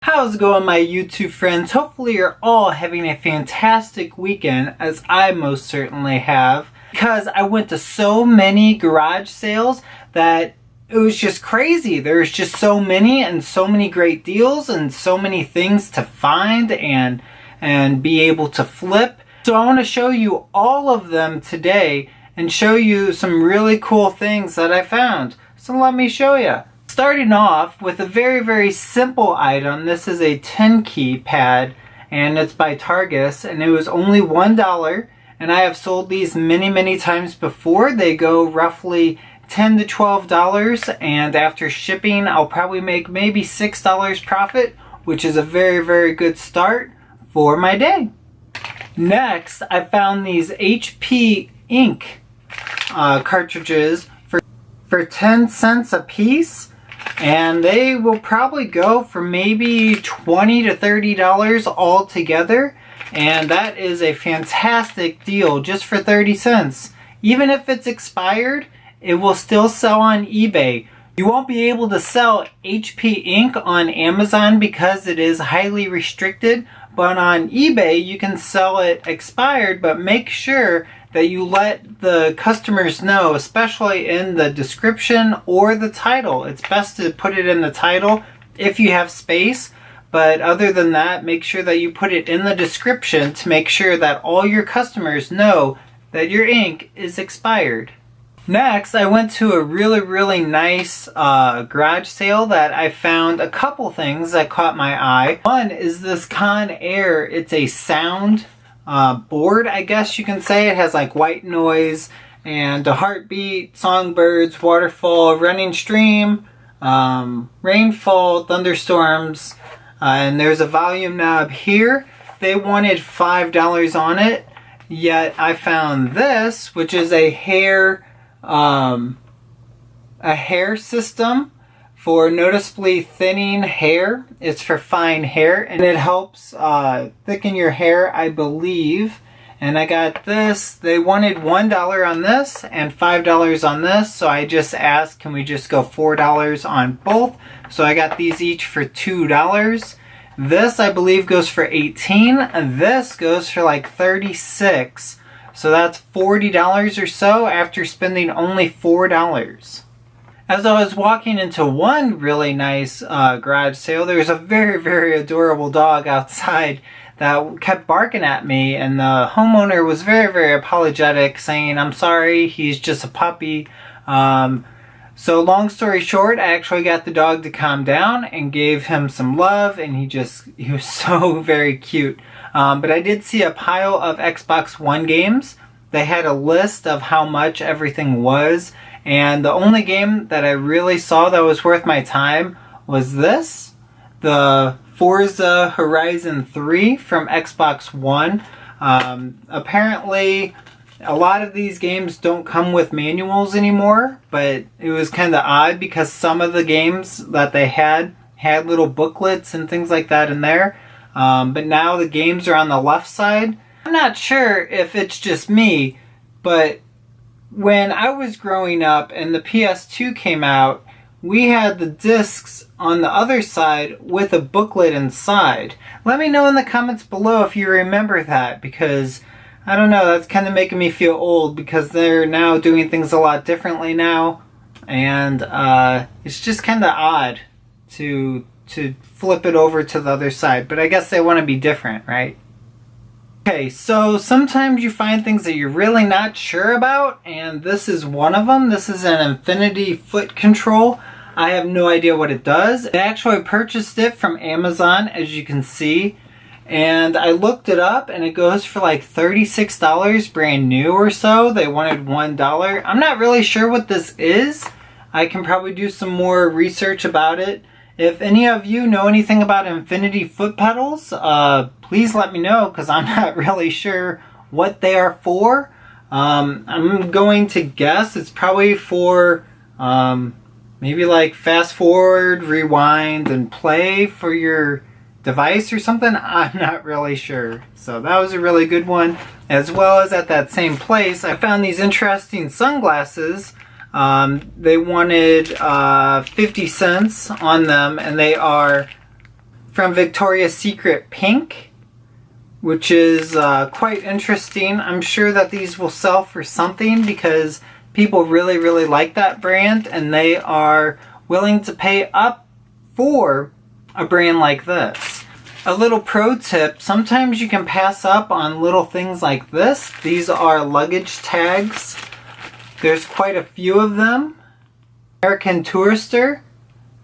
How's it going, my YouTube friends? Hopefully you're all having a fantastic weekend, as I most certainly have, because I went to so many garage sales that it was just crazy. There's just so many and so many great deals and so many things to find and be able to flip. So I want to show you all of them today and show you some really cool things that I found. So let me show you. Starting off with a very simple item. This is a 10 key pad and it's by Targus and it was only $1, and I have sold these many times before. They go roughly $10 to $12, and after shipping I'll probably make maybe $6 profit, which is a very good start for my day. Next, I found these HP ink cartridges for 10 cents a piece. And they will probably go for maybe $20 to $30 all together. And that is a fantastic deal just for 30 cents. Even if it's expired, it will still sell on eBay. You won't be able to sell HP ink on Amazon because it is highly restricted. But on eBay, you can sell it expired, but make sure that you let the customers know, especially in the description or the title. It's best to put it in the title if you have space, but other than that, make sure that you put it in the description to make sure that all your customers know that your ink is expired. Next, I went to a really nice garage sale that I found a couple things that caught my eye. One is this Conair. It's a sound board, I guess you can say. It has like white noise and a heartbeat, songbirds, waterfall, running stream, rainfall, thunderstorms, and there's a volume knob here. They wanted $5 on it, yet I found this, which is a hair system for noticeably thinning hair. It's for fine hair and it helps thicken your hair, I believe. And I got this. They wanted $1 on this and $5 on this, so I just asked, can we just go $4 on both? So I got these each for $2. This, I believe, goes for $18, and this goes for like $36. So that's $40 or so after spending only $4. As I was walking into one really nice garage sale, there was a very adorable dog outside that kept barking at me, and the homeowner was very apologetic, saying, I'm sorry, he's just a puppy. So long story short, I actually got the dog to calm down and gave him some love, and he was so very cute. But I did see a pile of Xbox One games. They had a list of how much everything was, and the only game that I really saw that was worth my time was this, the Forza Horizon 3 from Xbox One. Apparently, a lot of these games don't come with manuals anymore, but it was kind of odd because some of the games that they had little booklets and things like that in there. But now the games are on the left side. I'm not sure if it's just me, but when I was growing up and the PS2 came out, we had the discs on the other side with a booklet inside. Let me know in the comments below if you remember that, because I don't know, that's kind of making me feel old because they're now doing things a lot differently now, and it's just kind of odd to flip it over to the other side, but I guess they want to be different, right? Okay, so sometimes you find things that you're really not sure about, and this is one of them. This is an Infinity foot control. I have no idea what it does. I actually purchased it from Amazon, as you can see, and I looked it up and it goes for like $36 brand new or so. They wanted $1. I'm not really sure what this is. I can probably do some more research about it. If any of you know anything about Infinity foot pedals, please let me know, because I'm not really sure what they are for. I'm going to guess it's probably for maybe like fast forward, rewind, and play for your device or something. I'm not really sure. So that was a really good one. As well as at that same place, I found these interesting sunglasses. They wanted 50 cents on them, and they are from Victoria's Secret Pink, which is quite interesting. I'm sure that these will sell for something because people really, really like that brand and they are willing to pay up for a brand like this. A little pro tip, sometimes you can pass up on little things like this. These are luggage tags. There's quite a few of them. American Tourister,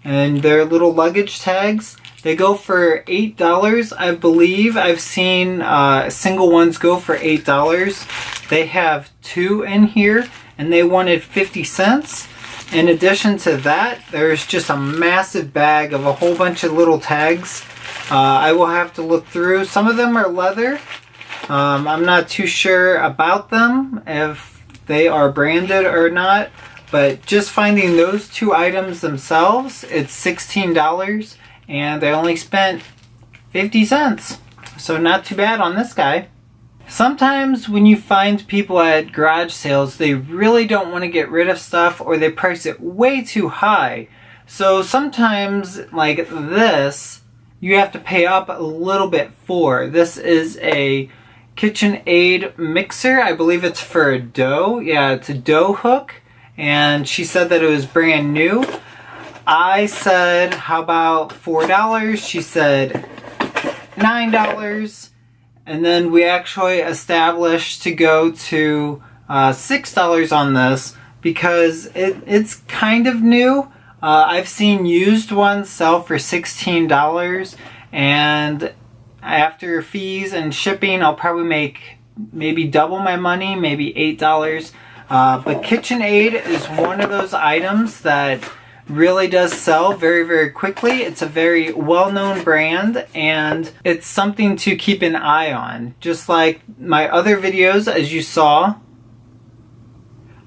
and they're little luggage tags. They go for $8, I believe. I've seen single ones go for $8. They have 2 in here, and they wanted 50 cents. In addition to that, there's just a massive bag of a whole bunch of little tags. I will have to look through. Some of them are leather. I'm not too sure about them, if they are branded or not. But just finding those 2 items themselves, it's $16. And I only spent 50 cents. So not too bad on this guy. Sometimes when you find people at garage sales, they really don't want to get rid of stuff or they price it way too high. So sometimes like this, you have to pay up a little bit for. This is a KitchenAid mixer. I believe it's for a dough. Yeah, it's a dough hook. And she said that it was brand new. I said, how about $4? She said $9. And then we actually established to go to $6 on this because it's kind of new. I've seen used ones sell for $16, and after fees and shipping, I'll probably make maybe double my money, maybe $8. But KitchenAid is one of those items that really does sell very, very quickly. It's a very well-known brand, and it's something to keep an eye on. Just like my other videos, as you saw,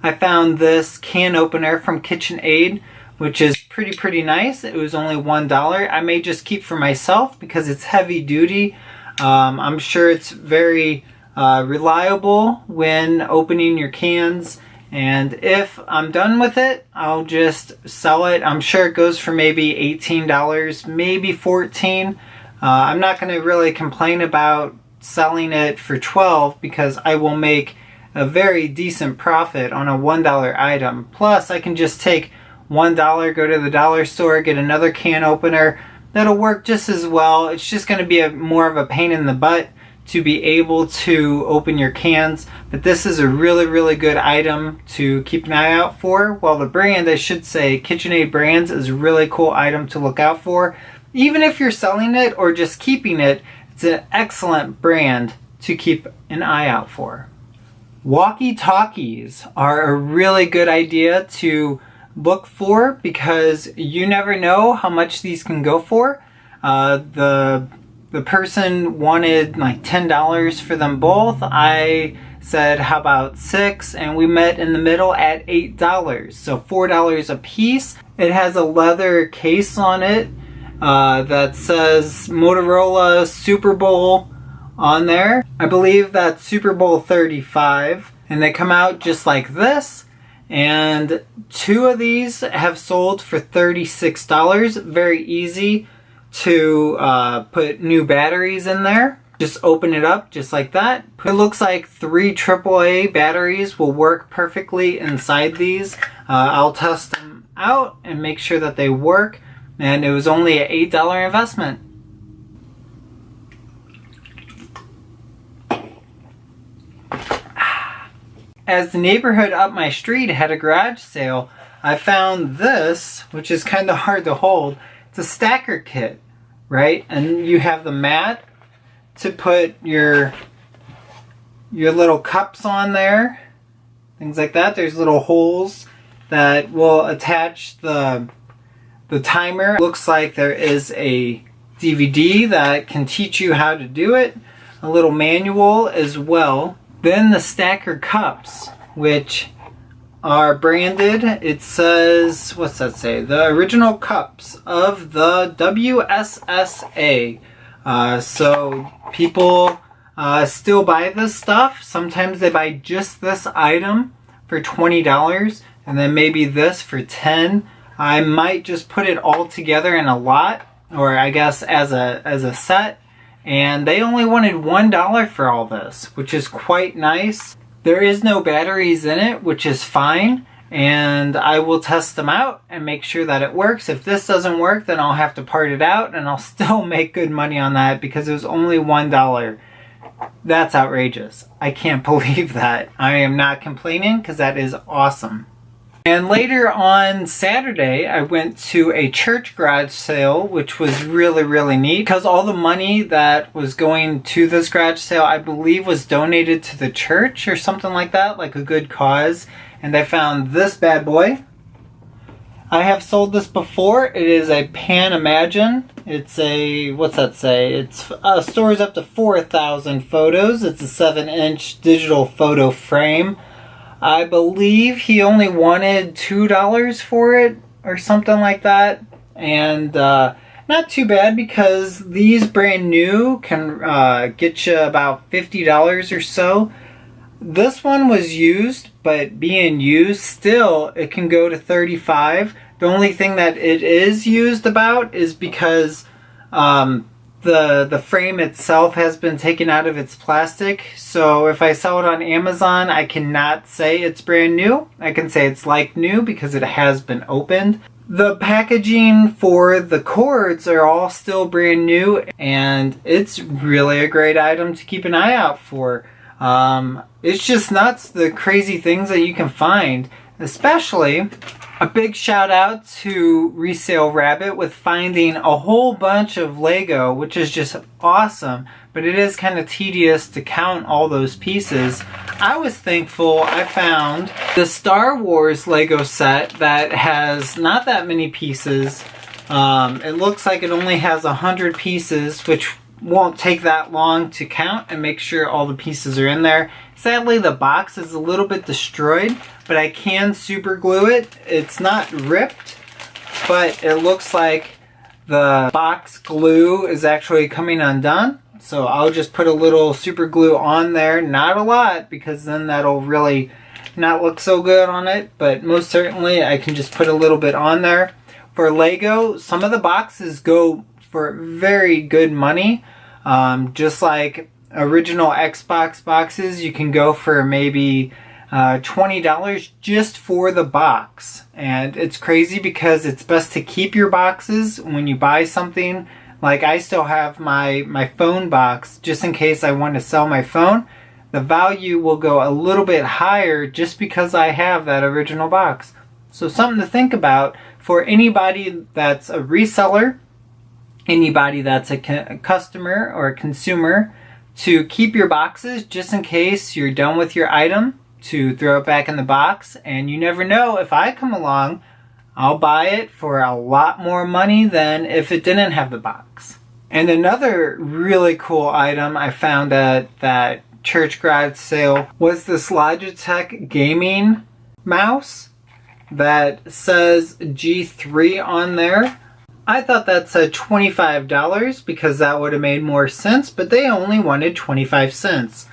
I found this can opener from KitchenAid, which is pretty nice. It was only $1. I may just keep for myself because it's heavy duty. I'm sure it's very reliable when opening your cans. And if I'm done with it, I'll just sell it. I'm sure it goes for maybe $18, maybe $14. I'm not going to really complain about selling it for $12 because I will make a very decent profit on a $1 item. Plus, I can just take $1, go to the dollar store, get another can opener. That'll work just as well. It's just going to be more of a pain in the butt to be able to open your cans, but this is a really good item to keep an eye out for. Well, the brand, I should say, KitchenAid Brands, is a really cool item to look out for. Even if you're selling it or just keeping it, it's an excellent brand to keep an eye out for. Walkie-talkies are a really good idea to look for because you never know how much these can go for. The person wanted like $10 for them both. I said, how about $6? And we met in the middle at $8. So $4 a piece. It has a leather case on it that says Motorola Super Bowl on there. I believe that's Super Bowl 35. And they come out just like this. And 2 of these have sold for $36. Very easy to put new batteries in there. Just open it up just like that. It looks like 3 AAA batteries will work perfectly inside these. I'll test them out and make sure that they work. And it was only an $8 investment. As the neighborhood up my street had a garage sale, I found this, which is kind of hard to hold. It's a stacker kit, right? And you have the mat to put your little cups on there, things like that. There's little holes that will attach the timer. Looks like there is a DVD that can teach you how to do it, a little manual as well. Then the stacker cups, which are branded. It says, what's that say? The original cups of the WSSA. So people still buy this stuff. Sometimes they buy just this item for $20 and then maybe this for $10. I might just put it all together in a lot or I guess as a set, and they only wanted $1 for all this, which is quite nice. There is no batteries in it, which is fine, and I will test them out and make sure that it works. If this doesn't work, then I'll have to part it out, and I'll still make good money on that because it was only $1. That's outrageous. I can't believe that. I am not complaining because that is awesome. And later on Saturday, I went to a church garage sale, which was really, really neat because all the money that was going to this garage sale, I believe, was donated to the church or something like that, like a good cause. And I found this bad boy. I have sold this before. It is a Panimagine. It's a, what's that say? It stores up to 4,000 photos. It's a 7-inch digital photo frame. I believe he only wanted $2 for it or something like that. And not too bad because these brand new can get you about $50 or so. This one was used, but being used still, it can go to $35. The only thing that it is used about is because the frame itself has been taken out of its plastic. So if I sell it on Amazon, I cannot say it's brand new. I can say it's like new because it has been opened. The packaging for the cords are all still brand new, and it's really a great item to keep an eye out for. It's just nuts, the crazy things that you can find. Especially a big shout out to Resale Rabbit with finding a whole bunch of Lego, which is just awesome, but it is kind of tedious to count all those pieces. I was thankful I found the Star Wars Lego set that has not that many pieces. It looks like it only has 100 pieces, which won't take that long to count and make sure all the pieces are in there. Sadly, the box is a little bit destroyed, but I can super glue it. It's not ripped, but it looks like the box glue is actually coming undone. So I'll just put a little super glue on there, not a lot, because then that'll really not look so good on it, but most certainly I can just put a little bit on there. For Lego, some of the boxes go for very good money. Just like original Xbox boxes, you can go for maybe $20 just for the box. And it's crazy because it's best to keep your boxes when you buy something. Like I still have my phone box just in case I want to sell my phone. The value will go a little bit higher just because I have that original box. So something to think about for anybody that's a reseller, anybody that's a customer or a consumer, to keep your boxes just in case you're done with your item, to throw it back in the box. And you never know, if I come along, I'll buy it for a lot more money than if it didn't have the box. And another really cool item I found at that church garage sale was this Logitech gaming mouse that says G3 on there. I thought that said $25 because that would have made more sense, but they only wanted 25 cents.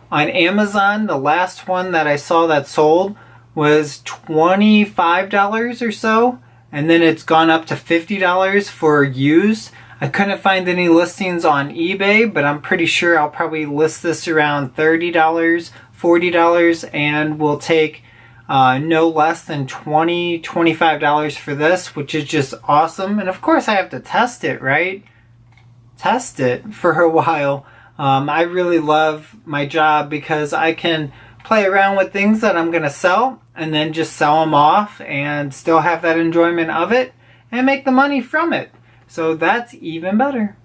On Amazon, the last one that I saw that sold was $25 or so, and then it's gone up to $50 for used. I couldn't find any listings on eBay, but I'm pretty sure I'll probably list this around $30, $40, and will take no less than $20, $25 for this, which is just awesome. And of course I have to test it, right? Test it for a while. I really love my job because I can play around with things that I'm going to sell and then just sell them off and still have that enjoyment of it and make the money from it. So that's even better.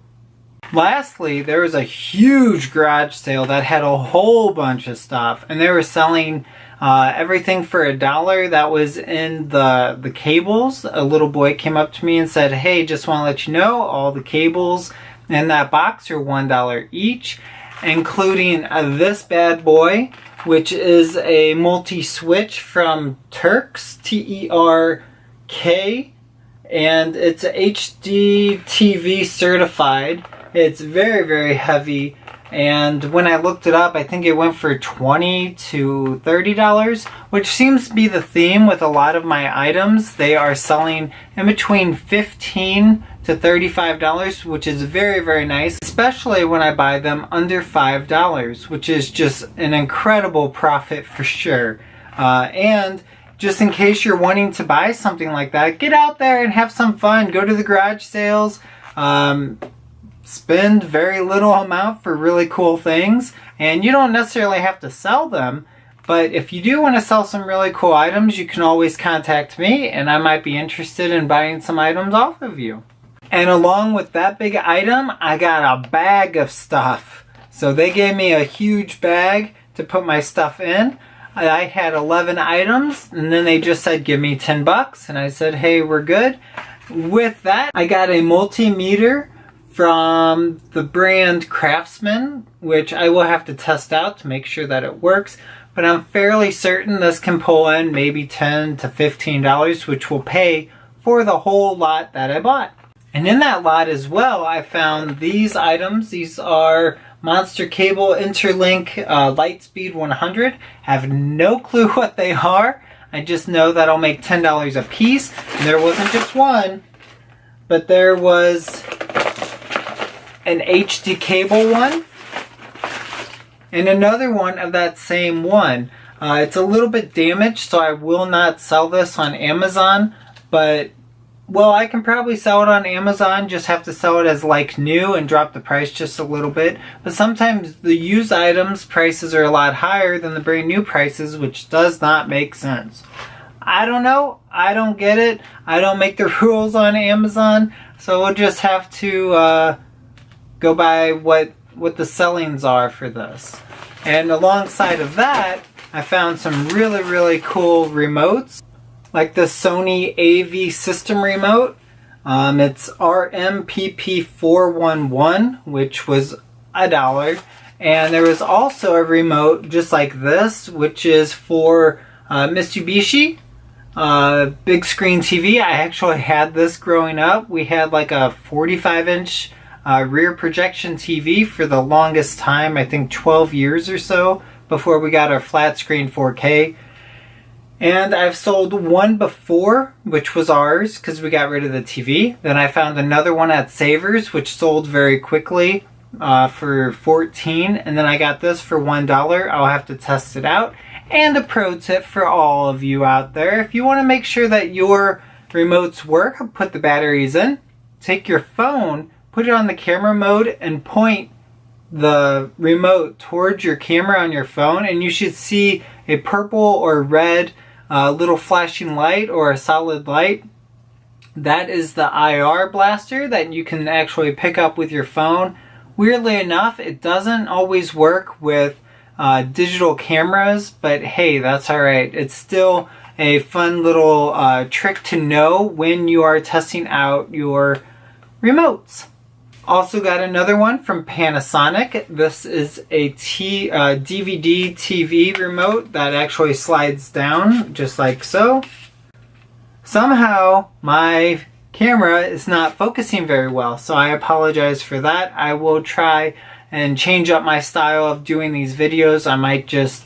Lastly, there was a huge garage sale that had a whole bunch of stuff, and they were selling everything for $1 that was in the cables. A little boy came up to me and said, "Hey, just want to let you know all the cables in that box are $1 each, including this bad boy, which is a multi-switch from Terk, T-E-R-K, and it's HD TV certified. It's very, very heavy. And when I looked it up, I think it went for $20 to $30, which seems to be the theme with a lot of my items. They are selling in between $15 to $35, which is very, very nice, especially when I buy them under $5, which is just an incredible profit for sure. And just in case you're wanting to buy something like that, get out there and have some fun. Go to the garage sales. Spend very little amount for really cool things. And you don't necessarily have to sell them. But if you do want to sell some really cool items, you can always contact me and I might be interested in buying some items off of you. And along with that big item, I got a bag of stuff. So they gave me a huge bag to put my stuff in. I had 11 items and then they just said give me $10 and I said hey, we're good. With that, I got a multimeter from the brand Craftsman, which I will have to test out to make sure that it works. But I'm fairly certain this can pull in maybe $10 to $15, which will pay for the whole lot that I bought. And in that lot as well, I found these items. These are Monster Cable Interlink Lightspeed 100. Have no clue what they are. I just know that I'll make $10 a piece. And there wasn't just one, but there was an HD cable one. And another one of that same one. It's a little bit damaged, so I will not sell this on Amazon. But, well, I can probably sell it on Amazon. Just have to sell it as like new and drop the price just a little bit. But sometimes the used items prices are a lot higher than the brand new prices, which does not make sense. I don't know. I don't get it. I don't make the rules on Amazon. So we'll just have to go by what the sellings are for this. And alongside of that, I found some really, really cool remotes, like the Sony AV system remote. It's RMPP411, which was $1. And there was also a remote just like this, which is for Mitsubishi big screen TV. I actually had this growing up. We had like a 45-inch rear projection TV for the longest time, I think 12 years or so, before we got our flat screen 4K. And I've sold one before, which was ours, because we got rid of the TV. Then I found another one at Savers, which sold very quickly for $14. And then I got this for $1. I'll have to test it out. And a pro tip for all of you out there, if you want to make sure that your remotes work, put the batteries in, take your phone, put it on the camera mode and point the remote towards your camera on your phone and you should see a purple or red little flashing light or a solid light. That is the IR blaster that you can actually pick up with your phone. Weirdly enough, it doesn't always work with digital cameras, but hey, that's alright. It's still a fun little trick to know when you are testing out your remotes. Also got another one from Panasonic. This is a DVD TV remote that actually slides down just like so. Somehow my camera is not focusing very well, so I apologize for that. I will try and change up my style of doing these videos. I might just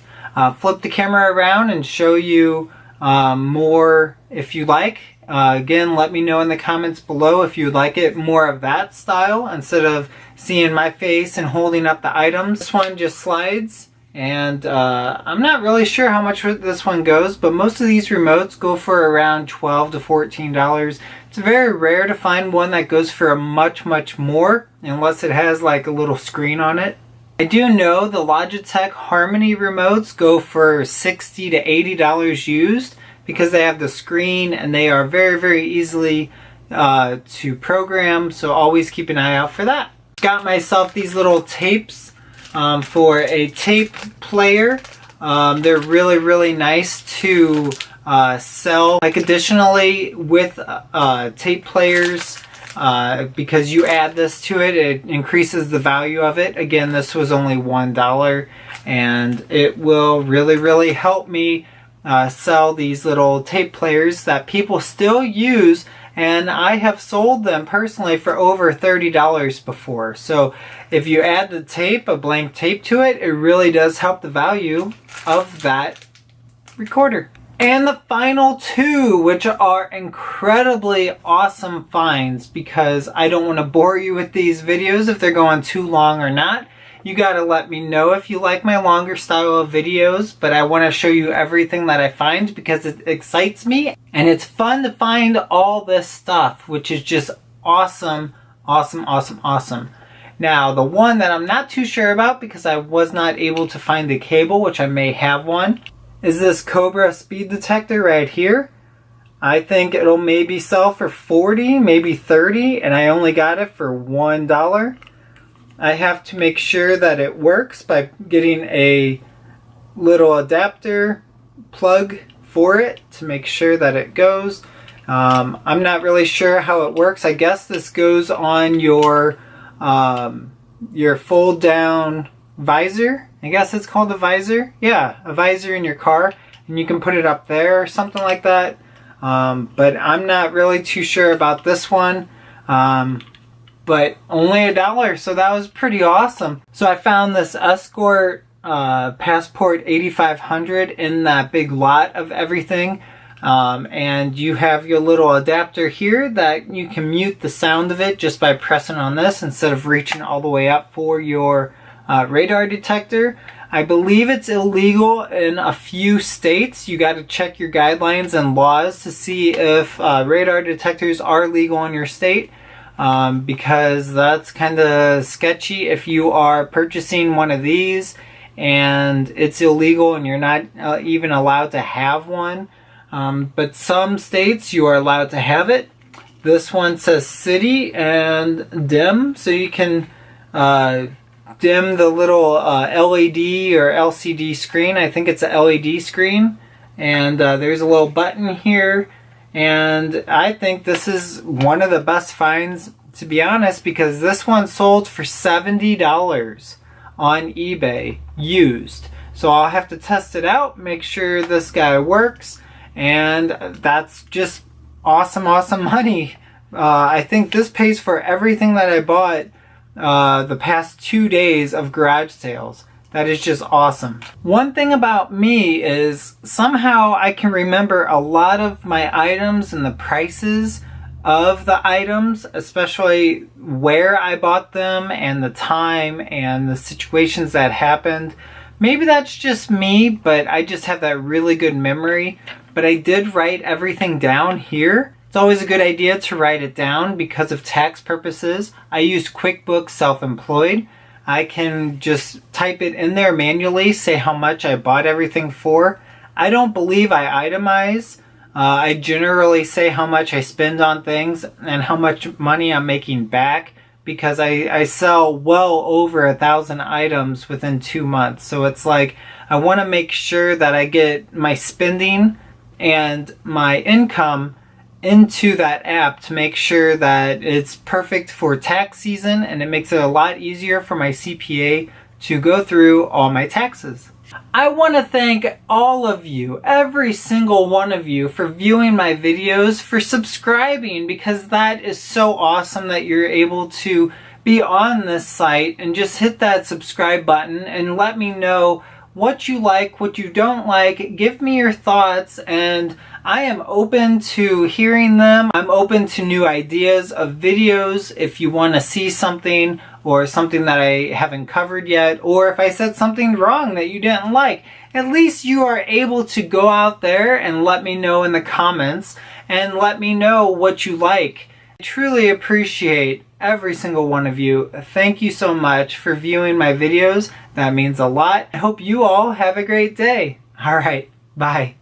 flip the camera around and show you more if you like. Again, let me know in the comments below if you'd like it more of that style instead of seeing my face and holding up the items. This one just slides, and I'm not really sure how much this one goes, but most of these remotes go for around $12 to $14. It's very rare to find one that goes for much more, unless it has like a little screen on it. I do know the Logitech Harmony remotes go for $60 to $80 used, because they have the screen and they are very easily to program, so always keep an eye out for that. Got myself these little tapes for a tape player. They're really nice to sell. Like additionally with tape players, because you add this to it, it increases the value of it. Again, this was only $1 and it will really help me sell these little tape players that people still use, and I have sold them personally for over $30 before. So if you add the tape, a blank tape to it, it really does help the value of that recorder. And the final two, which are incredibly awesome finds, because I don't want to bore you with these videos if they're going too long or not. You gotta let me know if you like my longer style of videos, but I want to show you everything that I find because it excites me and it's fun to find all this stuff, which is just awesome, awesome, awesome, awesome. Now, the one that I'm not too sure about because I was not able to find the cable, which I may have one, is this Cobra speed detector right here. I think it'll maybe sell for $40, maybe $30, and I only got it for $1. I have to make sure that it works by getting a little adapter plug for it to make sure that it goes. I'm not really sure how it works. I guess this goes on your fold down visor. I guess it's called a visor. Yeah, a visor in your car, and you can put it up there or something like that. But I'm not really too sure about this one. But only $1, so that was pretty awesome. So I found this Escort Passport 8500 in that big lot of everything. And you have your little adapter here that you can mute the sound of it just by pressing on this instead of reaching all the way up for your radar detector. I believe it's illegal in a few states. You got to check your guidelines and laws to see if radar detectors are legal in your state, because that's kind of sketchy if you are purchasing one of these and it's illegal and you're not even allowed to have one. But some states you are allowed to have it. This one says city and dim, so you can dim the little LED or LCD screen. I think it's a LED screen. And there's a little button here. And I think this is one of the best finds, to be honest, because this one sold for $70 on eBay, used. So I'll have to test it out, make sure this guy works. And that's just awesome, awesome money. I think this pays for everything that I bought the past 2 days of garage sales. That is just awesome. One thing about me is somehow I can remember a lot of my items and the prices of the items, especially where I bought them and the time and the situations that happened. Maybe that's just me, but I just have that really good memory. But I did write everything down here. It's always a good idea to write it down because of tax purposes. I use QuickBooks Self-Employed. I can just type it in there manually, say how much I bought everything for. I don't believe I itemize. I generally say how much I spend on things and how much money I'm making back, because I sell well over 1,000 items within 2 months. So it's like I want to make sure that I get my spending and my income into that app to make sure that it's perfect for tax season, and it makes it a lot easier for my CPA to go through all my taxes. I want to thank all of you, every single one of you, for viewing my videos, for subscribing, because that is so awesome that you're able to be on this site and just hit that subscribe button and let me know what you like, what you don't like. Give me your thoughts, and I am open to hearing them. I'm open to new ideas of videos if you want to see something or something that I haven't covered yet, or if I said something wrong that you didn't like. At least you are able to go out there and let me know in the comments and let me know what you like. I truly appreciate every single one of you. Thank you so much for viewing my videos. That means a lot. I hope you all have a great day. All right, bye.